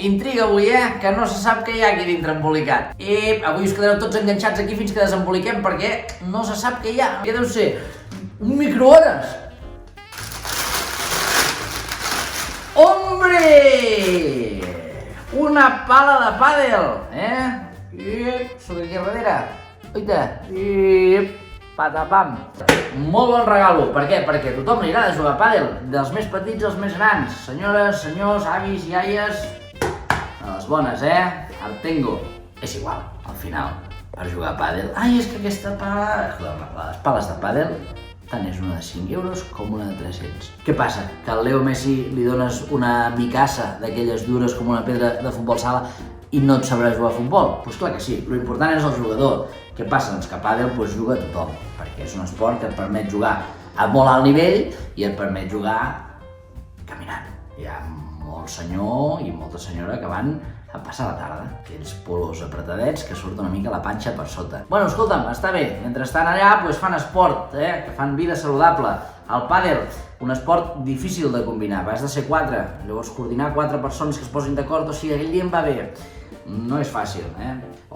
intriga avui, que no se sap què hi ha aquí dintre embolicat. I avui us quedareu tots enganxats aquí fins que desemboliquem perquè no se sap què hi ha. Què deu ser? Un microones! ¡Hombre! Una pala de pàdel, I sóc aquí darrere. Oita! I patapam. Molt bon regalo. Per què? Perquè a tothom li agrada jugar a pàdel. Dels més petits als més grans. Senyores, senyors, avis, iaies... De les bones, Artengo. És igual, al final, per jugar a pàdel... Ai, és que aquesta pala... Les pales de pàdel tant és una de 5 euros com una de 300. Què passa? Que al Leo Messi li dones una micassa d'aquelles dures com una pedra de futbol sala i no et sabrà jugar a futbol? Doncs clar que sí, l'important és el jugador. Què passa? Doncs que a pàdel juga a tothom, perquè és un esport que et permet jugar a molt alt nivell i et permet jugar caminant. Hi ha molt senyor i molta senyora que van a passar la tarda. Aquells polos apretadets que surt una mica la panxa per sota. Bueno, escolta'm, està bé. Mentre estan allà, fan esport, que fan vida saludable. El pàdel, un esport difícil de combinar. Has de ser 4. Llavors, coordinar 4 persones que es posin d'acord, o sigui, aquell dia em va bé. No és fàcil,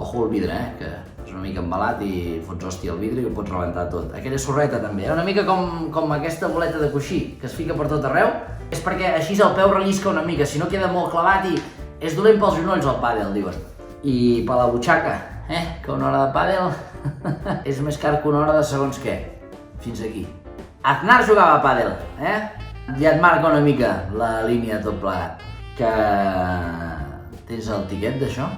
Ojo al vidre, que és una mica embalat i fots hòstia al vidre i ho pots rebentar tot. Aquella sorreta també, una mica com aquesta boleta de coixí que es fica per tot arreu. És perquè així el peu rellisca una mica, si no queda molt clavat i és dolent pels genolls el pàdel, diuen. I per la butxaca, que una hora de pàdel és més car que una hora de segons què. Fins aquí. Aznar jugava a pàdel, Ja et marca una mica la línia de tot plegat. Que tens el tiquet d'això?